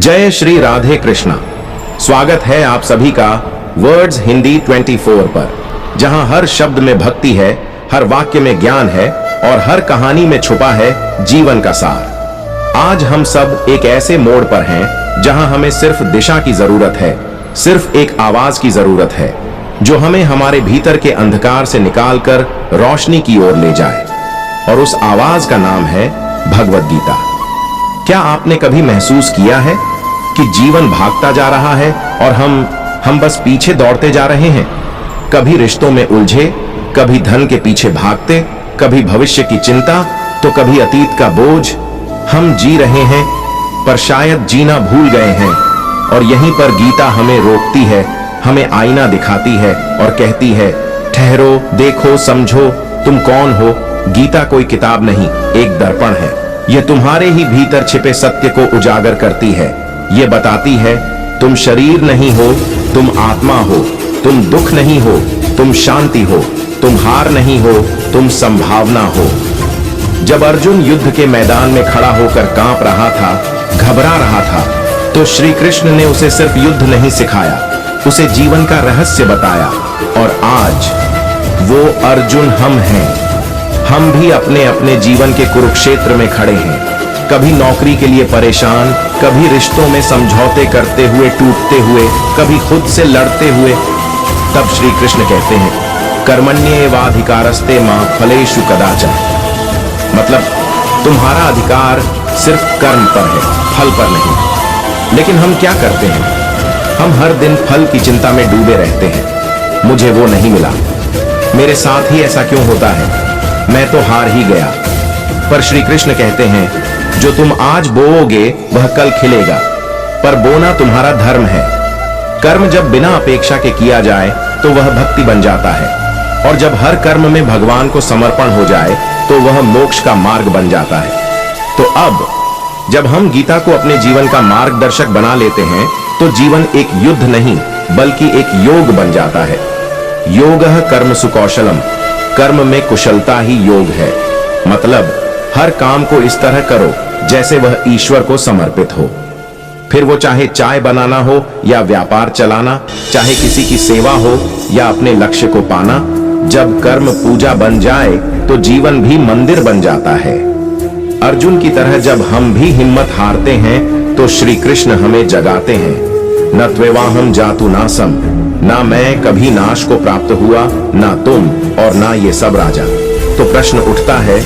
जय श्री राधे कृष्णा। स्वागत है आप सभी का वर्ड्स हिंदी 24 पर, जहां हर शब्द में भक्ति है, हर वाक्य में ज्ञान है और हर कहानी में छुपा है जीवन का सार। आज हम सब एक ऐसे मोड़ पर हैं जहां हमें सिर्फ दिशा की जरूरत है, सिर्फ एक आवाज की जरूरत है जो हमें हमारे भीतर के अंधकार से निकालकर रोशनी की ओर ले जाए। और उस आवाज का नाम है भगवद गीता। क्या आपने कभी महसूस किया है कि जीवन भागता जा रहा है और हम बस पीछे दौड़ते जा रहे हैं? कभी रिश्तों में उलझे, कभी धन के पीछे भागते, कभी भविष्य की चिंता, तो कभी अतीत का बोझ। हम जी रहे हैं पर शायद जीना भूल गए हैं। और यहीं पर गीता हमें रोकती है, हमें आईना दिखाती है और कहती है, ठहरो, देखो, समझो तुम कौन हो। गीता कोई किताब नहीं, एक दर्पण है। यह तुम्हारे ही भीतर छिपे सत्य को उजागर करती है। यह बताती है, तुम शरीर नहीं हो, तुम आत्मा हो। तुम दुख नहीं हो, तुम शांति हो। तुम हार नहीं हो, तुम संभावना हो। जब अर्जुन युद्ध के मैदान में खड़ा होकर कांप रहा था, घबरा रहा था, तो श्री कृष्ण ने उसे सिर्फ युद्ध नहीं सिखाया, उसे जीवन का रहस्य बताया। और आज वो अर्जुन हम हैं। हम भी अपने अपने जीवन के कुरुक्षेत्र में खड़े हैं, कभी नौकरी के लिए परेशान, कभी रिश्तों में समझौते करते हुए, टूटते हुए, कभी खुद से लड़ते हुए। तब श्री कृष्ण कहते हैं, कर्मण्येवाधिकारस्ते मा फलेषु कदाचन। मतलब तुम्हारा अधिकार सिर्फ कर्म पर है, फल पर नहीं। लेकिन हम क्या करते हैं? हम हर दिन फल की चिंता में डूबे रहते हैं। मुझे वो नहीं मिला, मेरे साथ ही ऐसा क्यों होता है, मैं तो हार ही गया। पर श्री कृष्ण कहते हैं, जो तुम आज बोओगे वह कल खिलेगा, पर बोना तुम्हारा धर्म है। कर्म जब बिना अपेक्षा के किया जाए तो वह भक्ति बन जाता है, और जब हर कर्म में भगवान को समर्पण हो जाए तो वह मोक्ष का मार्ग बन जाता है। तो अब जब हम गीता को अपने जीवन का मार्गदर्शक बना लेते हैं तो जीवन एक युद्ध नहीं बल्कि एक योग बन जाता है। योगः कर्म सुकौशलम, कर्म में कुशलता ही योग है। मतलब हर काम को इस तरह करो जैसे वह ईश्वर को समर्पित हो। फिर वो चाहे चाय बनाना हो या व्यापार चलाना, चाहे किसी की सेवा हो या अपने लक्ष्य को पाना। जब कर्म पूजा बन जाए तो जीवन भी मंदिर बन जाता है। अर्जुन की तरह जब हम भी हिम्मत हारते हैं तो श्री कृष्ण हमें जगाते हैं। न त्वेवाहम जातु नासम, ना मैं कभी नाश को प्राप्त हुआ, ना तुम और ना ये सब राजा। तो प्रश्न उठता है,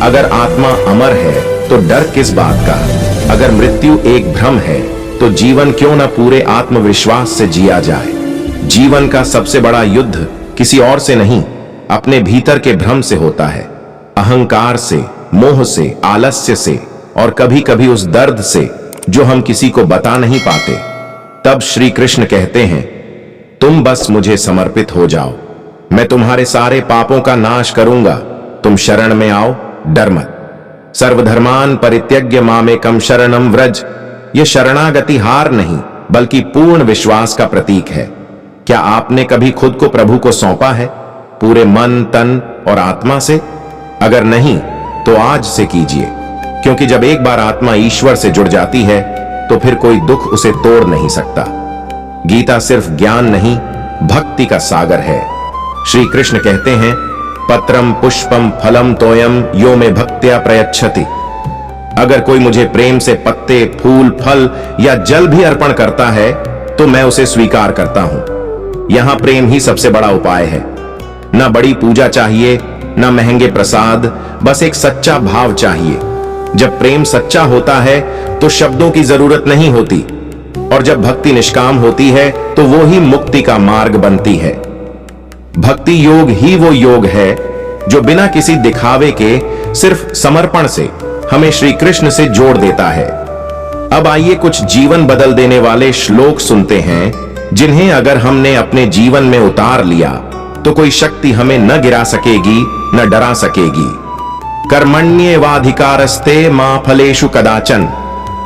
अगर आत्मा अमर है तो डर किस बात का? अगर मृत्यु एक भ्रम है तो जीवन क्यों न पूरे आत्मविश्वास से जिया जाए? जीवन का सबसे बड़ा युद्ध किसी और से नहीं, अपने भीतर के भ्रम से होता है। अहंकार से, मोह से, आलस्य से और कभी कभी उस दर्द से जो हम किसी को बता नहीं पाते। तब श्री कृष्ण कहते हैं, तुम बस मुझे समर्पित हो जाओ, मैं तुम्हारे सारे पापों का नाश करूंगा। तुम शरण में आओ, डर मत। सर्वधर्मान परित्यज्य मामेकम शरणम व्रज। यह शरणागति हार नहीं बल्कि पूर्ण विश्वास का प्रतीक है। क्या आपने कभी खुद को प्रभु को सौंपा है, पूरे मन, तन और आत्मा से? अगर नहीं तो आज से कीजिए, क्योंकि जब एक बार आत्मा ईश्वर से जुड़ जाती है तो फिर कोई दुख उसे तोड़ नहीं सकता। गीता सिर्फ ज्ञान नहीं, भक्ति का सागर है। श्री कृष्ण कहते हैं, पत्रम पुष्पम फलम तोयम यो में भक्त्या प्रयच्छति। अगर कोई मुझे प्रेम से पत्ते, फूल, फल या जल भी अर्पण करता है तो मैं उसे स्वीकार करता हूं। यहां प्रेम ही सबसे बड़ा उपाय है। ना बड़ी पूजा चाहिए, ना महंगे प्रसाद, बस एक सच्चा भाव चाहिए। जब प्रेम सच्चा होता है तो शब्दों की जरूरत नहीं होती, और जब भक्ति निष्काम होती है तो वो ही मुक्ति का मार्ग बनती है। भक्ति योग ही वो योग है जो बिना किसी दिखावे के, सिर्फ समर्पण से हमें श्री कृष्ण से जोड़ देता है। अब आइए कुछ जीवन बदल देने वाले श्लोक सुनते हैं, जिन्हें अगर हमने अपने जीवन में उतार लिया तो कोई शक्ति हमें न गिरा सकेगी, न डरा सकेगी। कर्मण्येवाधिकारस्ते मा फलेषु कदाचन।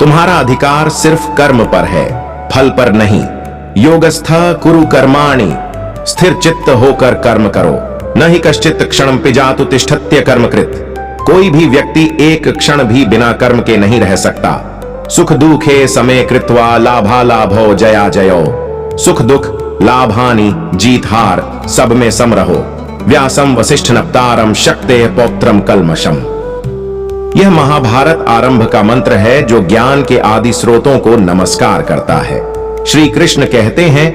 तुम्हारा अधिकार सिर्फ कर्म पर है, फल पर नहीं। योगस्थः कुरु कर्माणि, स्थिर चित्त होकर कर्म करो। न ही कश्चित् क्षणं पिजातु तिष्ठत्य कर्मकृत। कोई भी व्यक्ति एक क्षण भी बिना कर्म के नहीं रह सकता। सुख दुखे समय कृत्वा लाभा लाभो जया जयो। सुख दुख लाभ हानि जीत हार सब में सम रहो। व्यासम वसिष्ठ नप्तारम शक्ते पौत्रम कलमशम। यह महाभारत आरंभ का मंत्र है जो ज्ञान के आदि स्रोतों को नमस्कार करता है। श्री कृष्ण कहते हैं,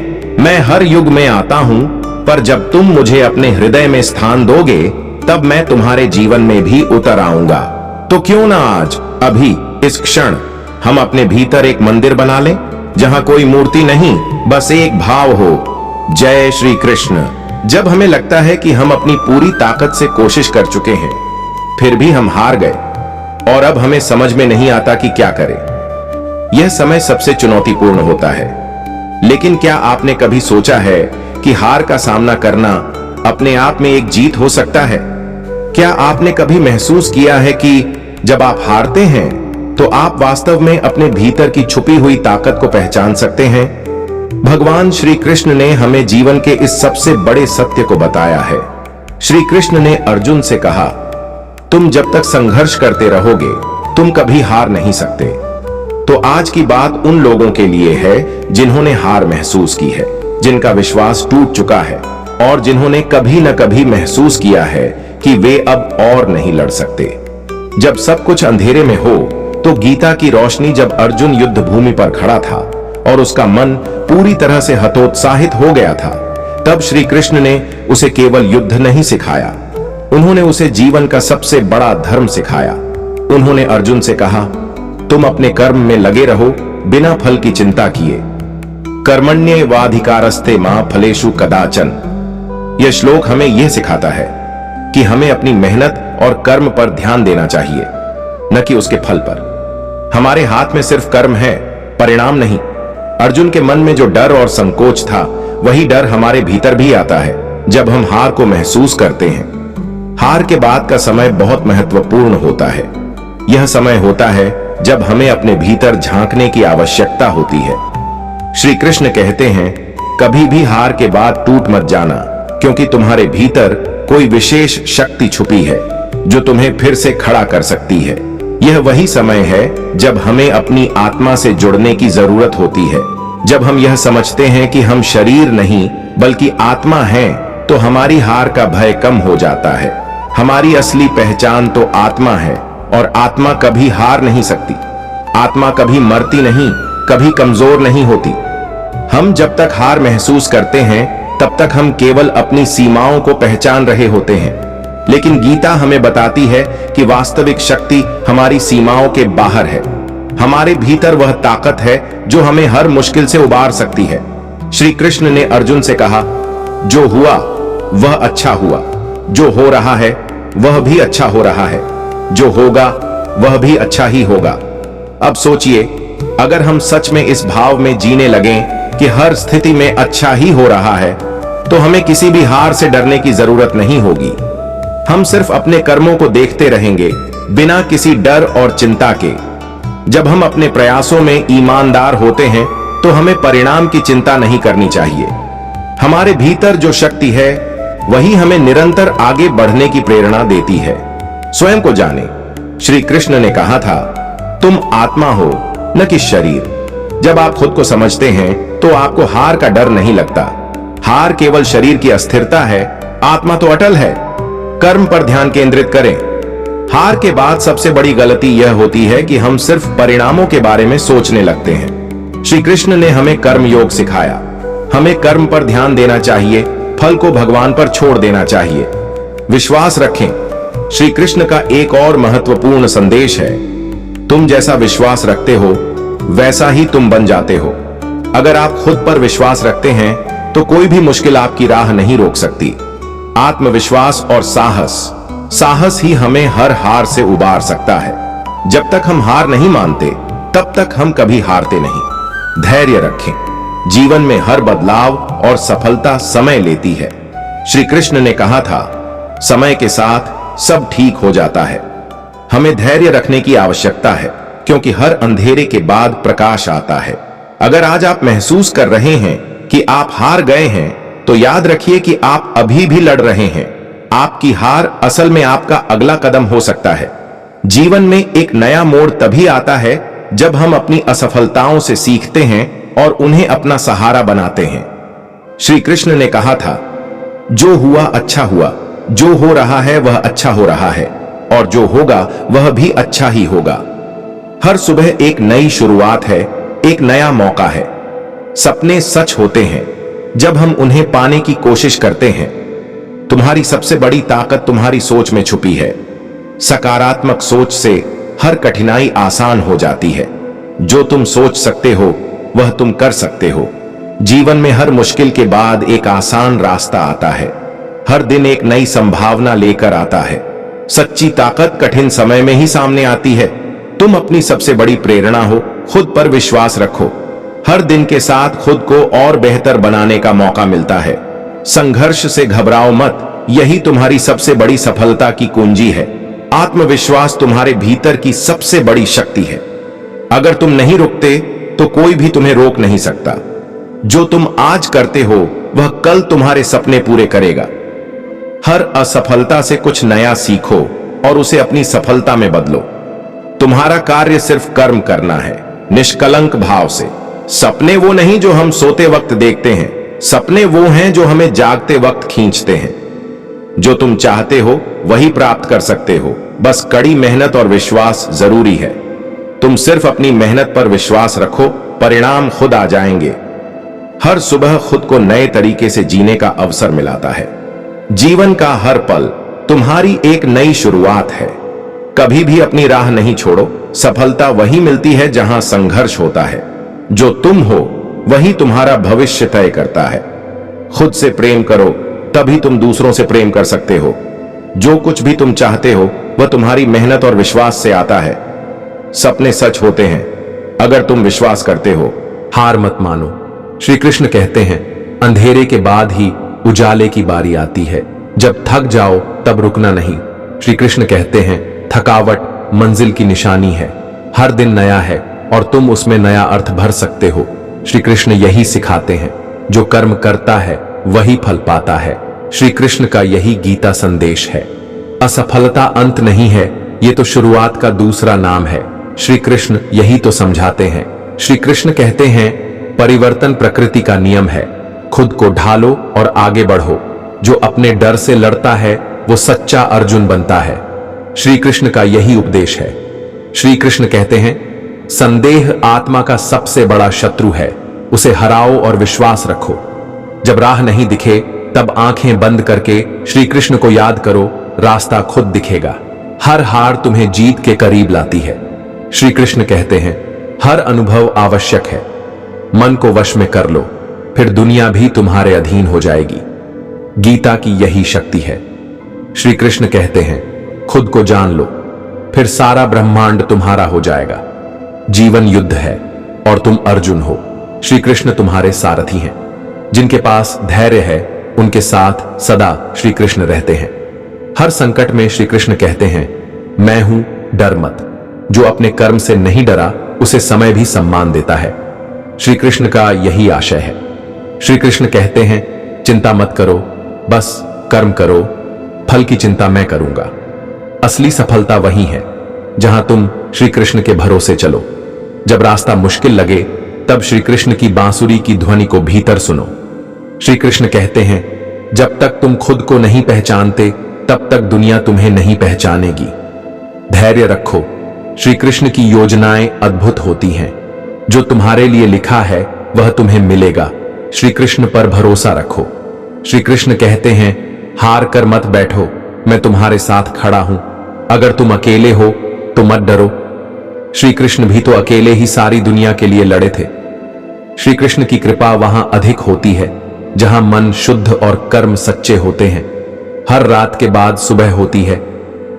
मैं हर युग में आता हूं, पर जब तुम मुझे अपने हृदय में स्थान दोगे तब मैं तुम्हारे जीवन में भी उतर आऊंगा। तो क्यों ना आज अभी इस क्षण हम अपने भीतर एक मंदिर बना लें, जहां कोई मूर्ति नहीं, बस एक भाव हो, जय श्री कृष्ण। जब हमें लगता है कि हम अपनी पूरी ताकत से कोशिश कर चुके हैं, फिर भी हम हार गए और अब हमें समझ में नहीं आता कि क्या करें। यह समय सबसे चुनौतीपूर्ण होता है। लेकिन क्या आपने कभी सोचा है कि हार का सामना करना अपने आप में एक जीत हो सकता है? क्या आपने कभी महसूस किया है कि जब आप हारते हैं तो आप वास्तव में अपने भीतर की छुपी हुई ताकत को पहचान सकते हैं? भगवान श्री कृष्ण ने हमें जीवन के इस सबसे बड़े सत्य को बताया है। श्री कृष्ण ने अर्जुन से कहा, तुम जब तक संघर्ष करते रहोगे तुम कभी हार नहीं सकते। तो आज की बात उन लोगों के लिए है जिन्होंने हार महसूस की है, जिनका विश्वास टूट चुका है और जिन्होंने कभी न कभी महसूस किया है कि वे अब और नहीं लड़ सकते। जब सब कुछ अंधेरे में हो तो गीता की रोशनी जब अर्जुन युद्ध भूमि पर खड़ा था और उसका मन पूरी तरह से हतोत्साहित हो गया था, तब श्री कृष्ण ने उसे केवल युद्ध नहीं सिखाया, उन्होंने उसे जीवन का सबसे बड़ा धर्म सिखाया। उन्होंने अर्जुन से कहा, तुम अपने कर्म में लगे रहो बिना फल की चिंता किए। कर्मण्येवाधिकारस्ते मां फलेषु कदाचन। यह श्लोक हमें यह सिखाता है कि हमें अपनी मेहनत और कर्म पर ध्यान देना चाहिए, न कि उसके फल पर। हमारे हाथ में सिर्फ कर्म है, परिणाम नहीं। अर्जुन के मन में जो डर और संकोच था, वही डर हमारे भीतर भी आता है जब हम हार को महसूस करते हैं। हार के बाद का समय बहुत महत्वपूर्ण होता है। यह समय होता है जब हमें अपने भीतर झांकने की आवश्यकता होती है। श्री कृष्ण कहते हैं, कभी भी हार के बाद टूट मत जाना, क्योंकि तुम्हारे भीतर कोई विशेष शक्ति छुपी है जो तुम्हें फिर से खड़ा कर सकती है। यह वही समय है जब हमें अपनी आत्मा से जुड़ने की जरूरत होती है। जब हम यह समझते हैं कि हम शरीर नहीं बल्कि आत्मा हैं, तो हमारी हार का भय कम हो जाता है। हमारी असली पहचान तो आत्मा है और आत्मा कभी हार नहीं सकती। आत्मा कभी मरती नहीं, कभी कमजोर नहीं होती। हम जब तक हार महसूस करते हैं तब तक हम केवल अपनी सीमाओं को पहचान रहे होते हैं। लेकिन गीता हमें बताती है कि वास्तविक शक्ति हमारी सीमाओं के बाहर है। हमारे भीतर वह ताकत है जो हमें हर मुश्किल से उबार सकती है। श्री कृष्ण ने अर्जुन से कहा, जो हुआ वह अच्छा हुआ, जो हो रहा है वह भी अच्छा हो रहा है, जो होगा वह भी अच्छा ही होगा। अब सोचिए, अगर हम सच में इस भाव में जीने लगें कि हर स्थिति में अच्छा ही हो रहा है, तो हमें किसी भी हार से डरने की जरूरत नहीं होगी। हम सिर्फ अपने कर्मों को देखते रहेंगे बिना किसी डर और चिंता के। जब हम अपने प्रयासों में ईमानदार होते हैं तो हमें परिणाम की चिंता नहीं करनी चाहिए। हमारे भीतर जो शक्ति है वही हमें निरंतर आगे बढ़ने की प्रेरणा देती है। स्वयं को जाने। श्री कृष्ण ने कहा था, तुम आत्मा हो न कि शरीर। जब आप खुद को समझते हैं तो आपको हार का डर नहीं लगता। हार केवल शरीर की अस्थिरता है, आत्मा तो अटल है। कर्म पर ध्यान केंद्रित करें। हार के बाद सबसे बड़ी गलती यह होती है कि हम सिर्फ परिणामों के बारे में सोचने लगते हैं। श्री कृष्ण ने हमें कर्म योग सिखाया। हमें कर्म पर ध्यान देना चाहिए, फल को भगवान पर छोड़ देना चाहिए। विश्वास रखें। श्री कृष्ण का एक और महत्वपूर्ण संदेश है, तुम जैसा विश्वास रखते हो वैसा ही तुम बन जाते हो। अगर आप खुद पर विश्वास रखते हैं तो कोई भी मुश्किल आपकी राह नहीं रोक सकती। आत्मविश्वास और साहस ही हमें हर हार से उबार सकता है। जब तक हम हार नहीं मानते तब तक हम कभी हारते नहीं। धैर्य रखें। जीवन में हर बदलाव और सफलता समय लेती है। श्री कृष्ण ने कहा था, समय के साथ सब ठीक हो जाता है। हमें धैर्य रखने की आवश्यकता है, क्योंकि हर अंधेरे के बाद प्रकाश आता है। अगर आज आप महसूस कर रहे हैं कि आप हार गए हैं, तो याद रखिए कि आप अभी भी लड़ रहे हैं। आपकी हार असल में आपका अगला कदम हो सकता है। जीवन में एक नया मोड़ तभी आता है जब हम अपनी असफलताओं से सीखते हैं और उन्हें अपना सहारा बनाते हैं। श्री कृष्ण ने कहा था, जो हुआ अच्छा हुआ, जो हो रहा है वह अच्छा हो रहा है, और जो होगा वह भी अच्छा ही होगा। हर सुबह एक नई शुरुआत है, एक नया मौका है। सपने सच होते हैं जब हम उन्हें पाने की कोशिश करते हैं। तुम्हारी सबसे बड़ी ताकत तुम्हारी सोच में छुपी है। सकारात्मक सोच से हर कठिनाई आसान हो जाती है। जो तुम सोच सकते हो वह तुम कर सकते हो। जीवन में हर मुश्किल के बाद एक आसान रास्ता आता है। हर दिन एक नई संभावना लेकर आता है। सच्ची ताकत कठिन समय में ही सामने आती है। तुम अपनी सबसे बड़ी प्रेरणा हो। खुद पर विश्वास रखो। हर दिन के साथ खुद को और बेहतर बनाने का मौका मिलता है। संघर्ष से घबराओ मत, यही तुम्हारी सबसे बड़ी सफलता की कुंजी है। आत्मविश्वास तुम्हारे भीतर की सबसे बड़ी शक्ति है। अगर तुम नहीं रुकते तो कोई भी तुम्हें रोक नहीं सकता। जो तुम आज करते हो वह कल तुम्हारे सपने पूरे करेगा। हर असफलता से कुछ नया सीखो और उसे अपनी सफलता में बदलो। तुम्हारा कार्य सिर्फ कर्म करना है, निष्कलंक भाव से। सपने वो नहीं जो हम सोते वक्त देखते हैं, सपने वो हैं जो हमें जागते वक्त खींचते हैं। जो तुम चाहते हो वही प्राप्त कर सकते हो, बस कड़ी मेहनत और विश्वास जरूरी है। तुम सिर्फ अपनी मेहनत पर विश्वास रखो, परिणाम खुद आ जाएंगे। हर सुबह खुद को नए तरीके से जीने का अवसर मिलाता है। जीवन का हर पल तुम्हारी एक नई शुरुआत है। कभी भी अपनी राह नहीं छोड़ो। सफलता वही मिलती है जहां संघर्ष होता है। जो तुम हो वही तुम्हारा भविष्य तय करता है। खुद से प्रेम करो, तभी तुम दूसरों से प्रेम कर सकते हो। जो कुछ भी तुम चाहते हो वह तुम्हारी मेहनत और विश्वास से आता है। सपने सच होते हैं अगर तुम विश्वास करते हो। हार मत मानो। श्री कृष्ण कहते हैं, अंधेरे के बाद ही उजाले की बारी आती है। जब थक जाओ तब रुकना नहीं। श्री कृष्ण कहते हैं, थकावट मंजिल की निशानी है। हर दिन नया है और तुम उसमें नया अर्थ भर सकते हो। श्री कृष्ण यही सिखाते हैं, जो कर्म करता है वही फल पाता है। श्री कृष्ण का यही गीता संदेश है। असफलता अंत नहीं है, ये तो शुरुआत का दूसरा नाम है। श्री कृष्ण यही तो समझाते हैं। श्री कृष्ण कहते हैं, परिवर्तन प्रकृति का नियम है। खुद को ढालो और आगे बढ़ो। जो अपने डर से लड़ता है वो सच्चा अर्जुन बनता है। श्री कृष्ण का यही उपदेश है। श्री कृष्ण कहते हैं, संदेह आत्मा का सबसे बड़ा शत्रु है। उसे हराओ और विश्वास रखो। जब राह नहीं दिखे तब आंखें बंद करके श्री कृष्ण को याद करो, रास्ता खुद दिखेगा। हर हार तुम्हें जीत के करीब लाती है। श्री कृष्ण कहते हैं, हर अनुभव आवश्यक है। मन को वश में कर लो, फिर दुनिया भी तुम्हारे अधीन हो जाएगी। गीता की यही शक्ति है। श्री कृष्ण कहते हैं, खुद को जान लो, फिर सारा ब्रह्मांड तुम्हारा हो जाएगा। जीवन युद्ध है और तुम अर्जुन हो। श्री कृष्ण तुम्हारे सारथी हैं। जिनके पास धैर्य है उनके साथ सदा श्री कृष्ण रहते हैं। हर संकट में श्री कृष्ण कहते हैं, मैं हूं, डर मत। जो अपने कर्म से नहीं डरा उसे समय भी सम्मान देता है। श्री कृष्ण का यही आशय है। श्री कृष्ण कहते हैं, चिंता मत करो, बस कर्म करो, फल की चिंता मैं करूंगा। असली सफलता वही है जहां तुम श्री कृष्ण के भरोसे चलो। जब रास्ता मुश्किल लगे तब श्री कृष्ण की बांसुरी की ध्वनि को भीतर सुनो। श्री कृष्ण कहते हैं, जब तक तुम खुद को नहीं पहचानते तब तक दुनिया तुम्हें नहीं पहचानेगी। धैर्य रखो, श्री कृष्ण की योजनाएं अद्भुत होती हैं। जो तुम्हारे लिए लिखा है वह तुम्हें मिलेगा। श्री कृष्ण पर भरोसा रखो। श्री कृष्ण कहते हैं, हार कर मत बैठो, मैं तुम्हारे साथ खड़ा हूं। अगर तुम अकेले हो तो मत डरो। श्री कृष्ण भी तो अकेले ही सारी दुनिया के लिए लड़े थे। श्री कृष्ण की कृपा वहां अधिक होती है जहां मन शुद्ध और कर्म सच्चे होते हैं। हर रात के बाद सुबह होती है।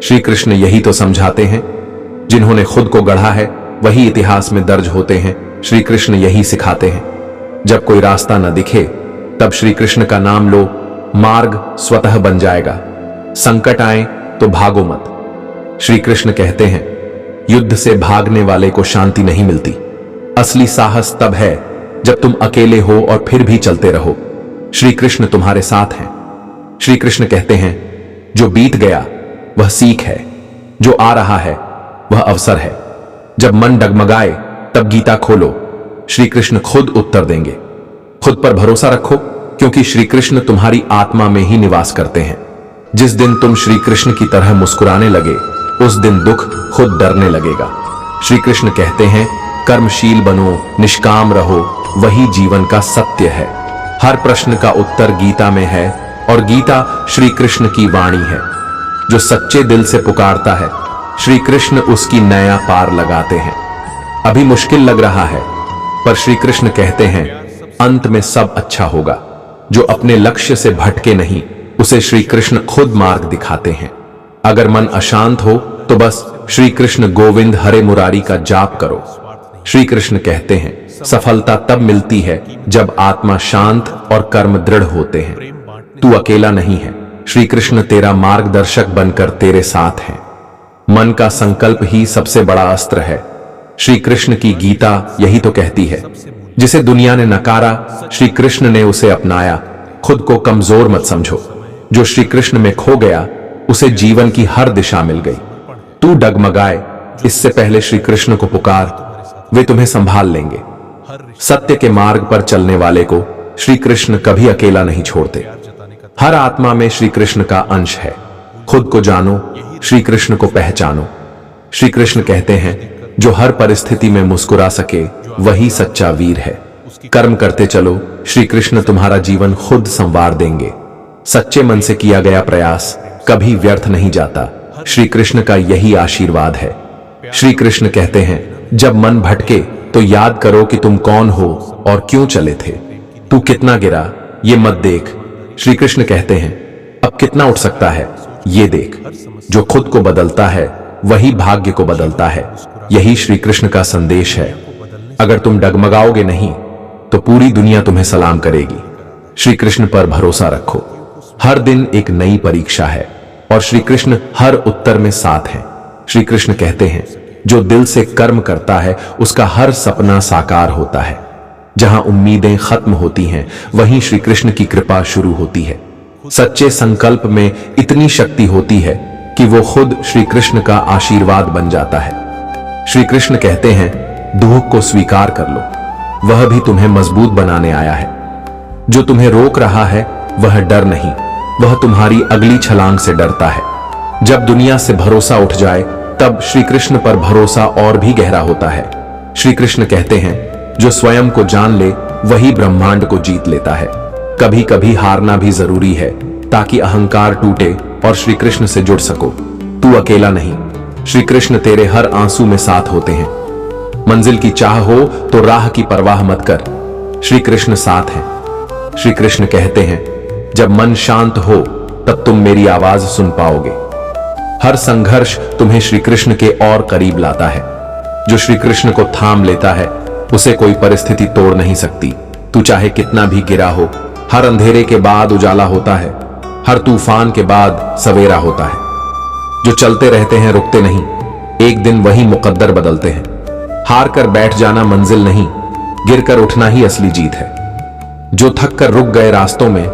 श्री कृष्ण यही तो समझाते हैं। जिन्होंने खुद को गढ़ा है वही इतिहास में दर्ज होते हैं। श्री कृष्ण यही सिखाते हैं। जब कोई रास्ता न दिखे तब श्री कृष्ण का नाम लो, मार्ग स्वतः बन जाएगा। संकट आए तो भागो मत। श्री कृष्ण कहते हैं, युद्ध से भागने वाले को शांति नहीं मिलती। असली साहस तब है जब तुम अकेले हो और फिर भी चलते रहो। श्री कृष्ण तुम्हारे साथ हैं। श्री कृष्ण कहते हैं, जो बीत गया वह सीख है, जो आ रहा है वह अवसर है। जब मन डगमगाए तब गीता खोलो, श्री कृष्ण खुद उत्तर देंगे। खुद पर भरोसा रखो, क्योंकि श्री कृष्ण तुम्हारी आत्मा में ही निवास करते हैं। जिस दिन तुम श्री कृष्ण की तरह मुस्कुराने लगे, उस दिन दुख खुद डरने लगेगा। श्री कृष्ण कहते हैं, कर्मशील बनो, निष्काम रहो, वही जीवन का सत्य है। हर प्रश्न का उत्तर गीता में है, और गीता श्री कृष्ण की वाणी है। जो सच्चे दिल से पुकारता है, श्री कृष्ण उसकी नया पार लगाते हैं। अभी मुश्किल लग रहा है, पर श्री कृष्ण कहते हैं, अंत में सब अच्छा होगा। जो अपने लक्ष्य से भटके नहीं, उसे श्री कृष्ण खुद मार्ग दिखाते हैं। अगर मन अशांत हो तो बस श्री कृष्ण गोविंद हरे मुरारी का जाप करो। श्री कृष्ण कहते हैं, सफलता तब मिलती है जब आत्मा शांत और कर्म दृढ़ होते हैं। तू अकेला नहीं है, श्री कृष्ण तेरा मार्गदर्शक बनकर तेरे साथ हैं। मन का संकल्प ही सबसे बड़ा अस्त्र है। श्री कृष्ण की गीता यही तो कहती है। जिसे दुनिया ने नकारा, श्री कृष्ण ने उसे अपनाया। खुद को कमजोर मत समझो। जो श्री कृष्ण में खो गया, उसे जीवन की हर दिशा मिल गई। तू डगमगाए, इससे पहले श्री कृष्ण को पुकार, वे तुम्हें संभाल लेंगे। सत्य के मार्ग पर चलने वाले को श्री कृष्ण कभी अकेला नहीं छोड़ते। हर आत्मा में श्री कृष्ण का अंश है। खुद को जानो, श्री कृष्ण को पहचानो। श्री कृष्ण कहते हैं, जो हर परिस्थिति में मुस्कुरा सके, वही सच्चा वीर है। कर्म करते चलो, श्री कृष्ण तुम्हारा जीवन खुद संवार देंगे। सच्चे मन से किया गया प्रयास कभी व्यर्थ नहीं जाता। श्री कृष्ण का यही आशीर्वाद है। श्री कृष्ण कहते हैं, जब मन भटके तो याद करो कि तुम कौन हो और क्यों चले थे। तू कितना गिरा, ये मत देख। श्री कृष्ण कहते हैं, अब कितना उठ सकता है, ये देख। जो खुद को बदलता है, वही भाग्य को बदलता है। यही श्री कृष्ण का संदेश है। अगर तुम डगमगाओगे नहीं, तो पूरी दुनिया तुम्हें सलाम करेगी। श्री कृष्ण पर भरोसा रखो। हर दिन एक नई परीक्षा है, और श्री कृष्ण हर उत्तर में साथ हैं। श्री कृष्ण कहते हैं, जो दिल से कर्म करता है, उसका हर सपना साकार होता है। जहां उम्मीदें खत्म होती हैं, वहीं श्री कृष्ण की कृपा शुरू होती है। सच्चे संकल्प में इतनी शक्ति होती है कि वो खुद श्री कृष्ण का आशीर्वाद बन जाता है। श्री कृष्ण कहते हैं, दुख को स्वीकार कर लो, वह भी तुम्हें मजबूत बनाने आया है। जो तुम्हें रोक रहा है, वह डर नहीं, वह तुम्हारी अगली छलांग से डरता है। जब दुनिया से भरोसा उठ जाए, तब श्री कृष्ण पर भरोसा और भी गहरा होता है। श्री कृष्ण कहते हैं, जो स्वयं को जान ले, वही ब्रह्मांड को जीत लेता है। कभी कभी हारना भी जरूरी है, ताकि अहंकार टूटे और श्री कृष्ण से जुड़ सको। तू अकेला नहीं, श्री कृष्ण तेरे हर आंसू में साथ होते हैं। मंजिल की चाह हो तो राह की परवाह मत कर, श्री कृष्ण साथ हैं। श्री कृष्ण कहते हैं, जब मन शांत हो, तब तुम मेरी आवाज सुन पाओगे। हर संघर्ष तुम्हें श्री कृष्ण के और करीब लाता है। जो श्री कृष्ण को थाम लेता है, उसे कोई परिस्थिति तोड़ नहीं सकती। तू चाहे कितना भी गिरा हो, हर अंधेरे के बाद उजाला होता है, हर तूफान के बाद सवेरा होता है। जो चलते रहते हैं, रुकते नहीं, एक दिन वही मुकद्दर बदलते हैं। हार कर बैठ जाना मंजिल नहीं, गिरकर उठना ही असली जीत है। जो थक कर रुक गए रास्तों में,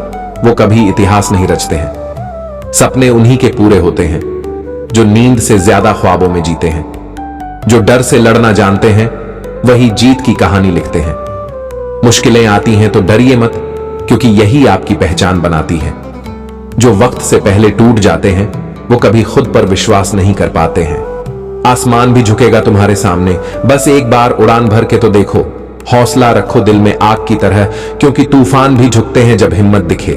वो कभी इतिहास नहीं रचते हैं। सपने उन्हीं के पूरे होते हैं, जो नींद से ज्यादा ख्वाबों में जीते हैं। जो डर से लड़ना जानते हैं, वही जीत की कहानी लिखते हैं। मुश्किलें आती हैं तो डरिए मत, क्योंकि यही आपकी पहचान बनाती है। जो वक्त से पहले टूट जाते हैं, वो कभी खुद पर विश्वास नहीं कर पाते हैं। आसमान भी झुकेगा तुम्हारे सामने, बस एक बार उड़ान भर के तो देखो। हौसला रखो दिल में आग की तरह, क्योंकि तूफान भी झुकते हैं जब हिम्मत दिखे।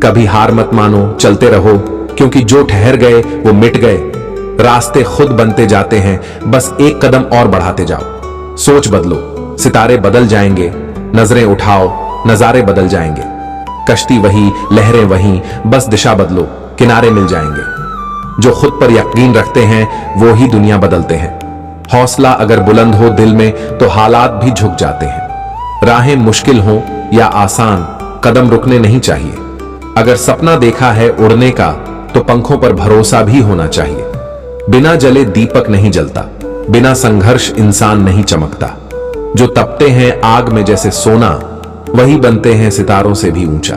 कभी हार मत मानो, चलते रहो, क्योंकि जो ठहर गए वो मिट गए। रास्ते खुद बनते जाते हैं, बस एक कदम और बढ़ाते जाओ। सोच बदलो, सितारे बदल जाएंगे। नजरें उठाओ, नजारे बदल जाएंगे। कश्ती वही, लहरें वही, बस दिशा बदलो, किनारे मिल जाएंगे। जो खुद पर यकीन रखते हैं, वो ही दुनिया बदलते हैं। हौसला अगर बुलंद हो दिल में, तो हालात भी झुक जाते हैं। राहें मुश्किल हो या आसान, कदम रुकने नहीं चाहिए। अगर सपना देखा है उड़ने का, तो पंखों पर भरोसा भी होना चाहिए। बिना जले दीपक नहीं जलता, बिना संघर्ष इंसान नहीं चमकता। जो तपते हैं आग में जैसे सोना, वही बनते हैं सितारों से भी ऊंचा।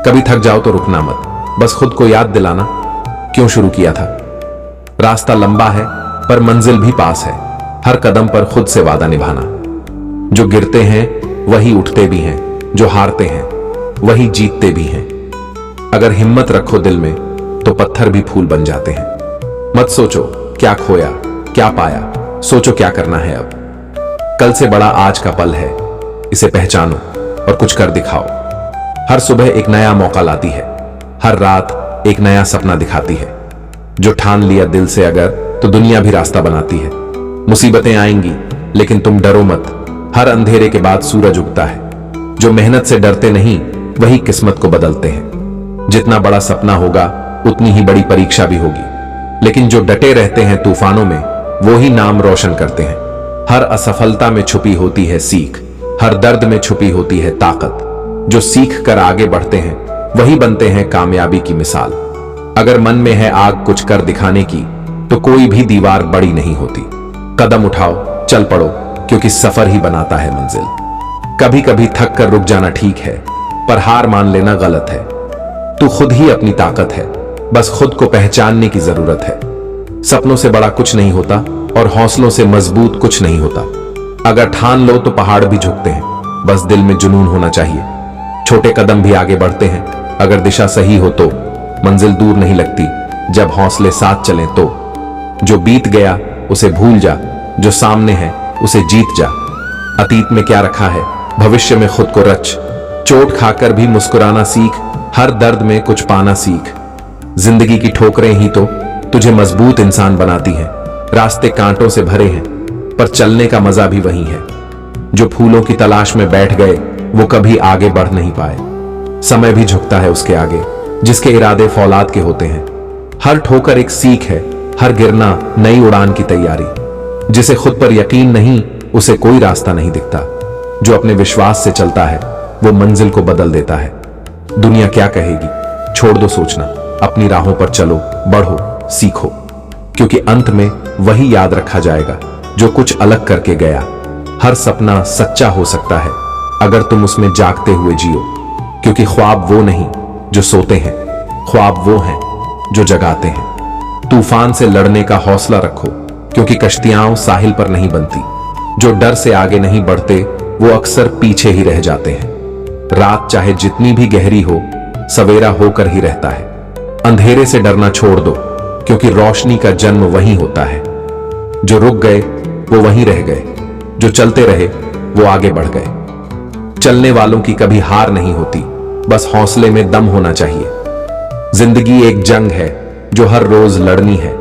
कभी थक जाओ तो रुकना मत, बस खुद को याद दिलाना क्यों शुरू किया था। रास्ता लंबा है, पर मंजिल भी पास है। हर कदम पर खुद से वादा निभाना। जो गिरते हैं वही उठते भी हैं, जो हारते हैं वही जीतते भी हैं। अगर हिम्मत रखो दिल में तो पत्थर भी फूल बन जाते हैं। मत सोचो क्या खोया क्या पाया, सोचो क्या करना है अब। कल से बड़ा आज का पल है, इसे पहचानो और कुछ कर दिखाओ। हर सुबह एक नया मौका लाती है, हर रात एक नया सपना दिखाती है। जो ठान लिया दिल से अगर, तो दुनिया भी रास्ता बनाती है। मुसीबतें आएंगी लेकिन तुम डरो मत, हर अंधेरे के बाद सूरज उगता है। जो मेहनत से डरते नहीं वही किस्मत को बदलते हैं। जितना बड़ा सपना होगा उतनी ही बड़ी परीक्षा भी होगी, लेकिन जो डटे रहते हैं तूफानों में वो ही नाम रोशन करते हैं। हर असफलता में छुपी होती है सीख, हर दर्द में छुपी होती है ताकत। जो सीख कर आगे बढ़ते हैं वही बनते हैं कामयाबी की मिसाल। अगर मन में है आग कुछ कर दिखाने की तो कोई भी दीवार बड़ी नहीं होती। कदम उठाओ, चल पड़ो, क्योंकि सफर ही बनाता है मंजिल। कभी कभी थक कर रुक जाना ठीक है, पर हार मान लेना गलत है। तू खुद ही अपनी ताकत है, बस खुद को पहचानने की जरूरत है। सपनों से बड़ा कुछ नहीं होता और हौसलों से मजबूत कुछ नहीं होता। अगर ठान लो तो पहाड़ भी झुकते हैं, बस दिल में जुनून होना चाहिए। छोटे कदम भी आगे बढ़ते हैं, अगर दिशा सही हो तो। मंजिल दूर नहीं लगती जब हौसले साथ चलें तो। जो बीत गया उसे भूल जा, जो सामने है उसे जीत जा। अतीत में क्या रखा है भविष्य में खुद को रच। चोट खाकर भी मुस्कुराना सीख, हर दर्द में कुछ पाना सीख। जिंदगी की ठोकरें ही तो तुझे मजबूत इंसान बनाती हैं। रास्ते कांटों से भरे हैं पर चलने का मजा भी वही है। जो फूलों की तलाश में बैठ गए वो कभी आगे बढ़ नहीं पाए। समय भी झुकता है उसके आगे जिसके इरादे फौलाद के होते हैं। हर ठोकर एक सीख है, हर गिरना नई उड़ान की तैयारी। जिसे खुद पर यकीन नहीं उसे कोई रास्ता नहीं दिखता। जो अपने विश्वास से चलता है वो मंजिल को बदल देता है। दुनिया क्या कहेगी छोड़ दो सोचना, अपनी राहों पर चलो, बढ़ो, सीखो, क्योंकि अंत में वही याद रखा जाएगा जो कुछ अलग करके गया। हर सपना सच्चा हो सकता है अगर तुम उसमें जागते हुए जियो, क्योंकि ख्वाब वो नहीं जो सोते हैं, ख्वाब वो हैं जो जगाते हैं। तूफान से लड़ने का हौसला रखो, क्योंकि कश्तियां साहिल पर नहीं बनती। जो डर से आगे नहीं बढ़ते वो अक्सर पीछे ही रह जाते हैं। रात चाहे जितनी भी गहरी हो सवेरा होकर ही रहता है। अंधेरे से डरना छोड़ दो, क्योंकि रोशनी का जन्म वहीं होता है। जो रुक गए वो वहीं रह गए, जो चलते रहे वो आगे बढ़ गए। चलने वालों की कभी हार नहीं होती, बस हौसले में दम होना चाहिए। जिंदगी एक जंग है जो हर रोज लड़नी है,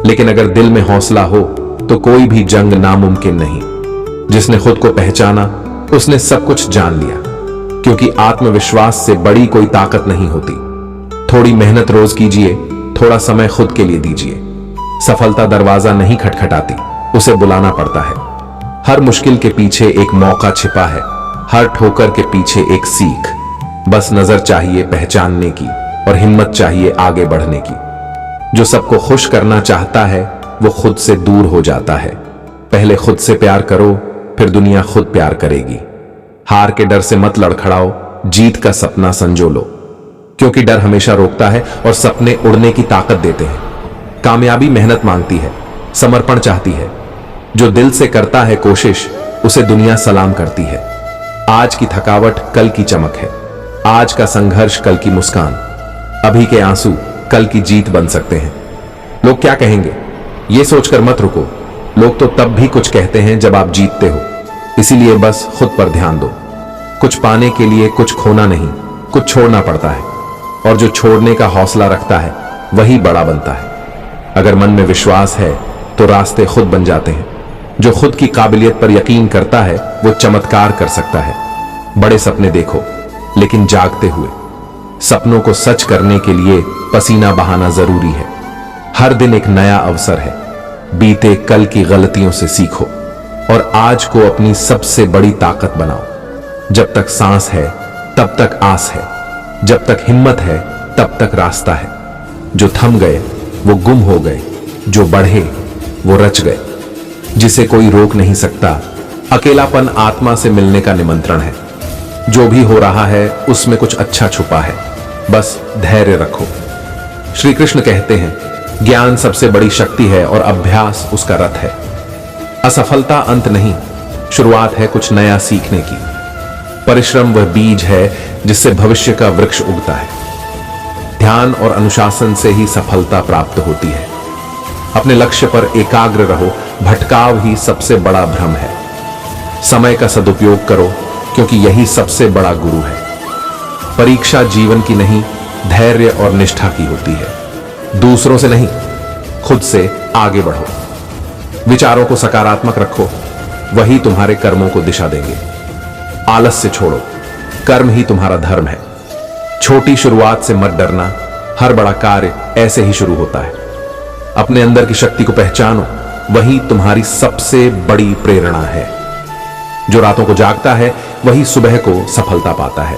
लेकिन अगर दिल में हौसला हो तो कोई भी जंग नामुमकिन नहीं। जिसने खुद को पहचाना उसने सब कुछ जान लिया, क्योंकि आत्मविश्वास से बड़ी कोई ताकत नहीं होती। थोड़ी मेहनत रोज कीजिए, थोड़ा समय खुद के लिए दीजिए। सफलता दरवाजा नहीं खटखटाती, उसे बुलाना पड़ता है। हर मुश्किल के पीछे एक मौका छिपा है, हर ठोकर के पीछे एक सीख। बस नजर चाहिए पहचानने की और हिम्मत चाहिए आगे बढ़ने की। जो सबको खुश करना चाहता है वो खुद से दूर हो जाता है। पहले खुद से प्यार करो, फिर दुनिया खुद प्यार करेगी। हार के डर से मत लड़खड़ाओ, जीत का सपना संजो लो, क्योंकि डर हमेशा रोकता है और सपने उड़ने की ताकत देते हैं। कामयाबी मेहनत मांगती है, समर्पण चाहती है। जो दिल से करता है कोशिश उसे दुनिया सलाम करती है। आज की थकावट कल की चमक है, आज का संघर्ष कल की मुस्कान। अभी के आंसू कल की जीत बन सकते हैं। लोग क्या कहेंगे ये सोचकर मत रुको, लोग तो तब भी कुछ कहते हैं जब आप जीतते हो। इसीलिए बस खुद पर ध्यान दो। कुछ पाने के लिए कुछ खोना नहीं, कुछ छोड़ना पड़ता है, और जो छोड़ने का हौसला रखता है वही बड़ा बनता है। अगर मन में विश्वास है तो रास्ते खुद बन जाते हैं। जो खुद की काबिलियत पर यकीन करता है वो चमत्कार कर सकता है। बड़े सपने देखो लेकिन जागते हुए। सपनों को सच करने के लिए पसीना बहाना जरूरी है। हर दिन एक नया अवसर है। बीते कल की गलतियों से सीखो और आज को अपनी सबसे बड़ी ताकत बनाओ। जब तक सांस है तब तक आस है, जब तक हिम्मत है तब तक रास्ता है। जो थम गए वो गुम हो गए, जो बढ़े वो रच गए। जिसे कोई रोक नहीं सकता, अकेलापन आत्मा से मिलने का निमंत्रण है। जो भी हो रहा है उसमें कुछ अच्छा छुपा है, बस धैर्य रखो। श्री कृष्ण कहते हैं ज्ञान सबसे बड़ी शक्ति है और अभ्यास उसका रथ है। असफलता अंत नहीं, शुरुआत है कुछ नया सीखने की। परिश्रम वह बीज है जिससे भविष्य का वृक्ष उगता है। ध्यान और अनुशासन से ही सफलता प्राप्त होती है। अपने लक्ष्य पर एकाग्र रहो, भटकाव ही सबसे बड़ा भ्रम है। समय का सदुपयोग करो, क्योंकि यही सबसे बड़ा गुरु है। परीक्षा जीवन की नहीं, धैर्य और निष्ठा की होती है। दूसरों से नहीं, खुद से आगे बढ़ो। विचारों को सकारात्मक रखो, वही तुम्हारे कर्मों को दिशा देंगे। आलस्य छोड़ो, कर्म ही तुम्हारा धर्म है। छोटी शुरुआत से मत डरना, हर बड़ा कार्य ऐसे ही शुरू होता है। अपने अंदर की शक्ति को पहचानो, वही तुम्हारी सबसे बड़ी प्रेरणा है। जो रातों को जागता है वही सुबह को सफलता पाता है।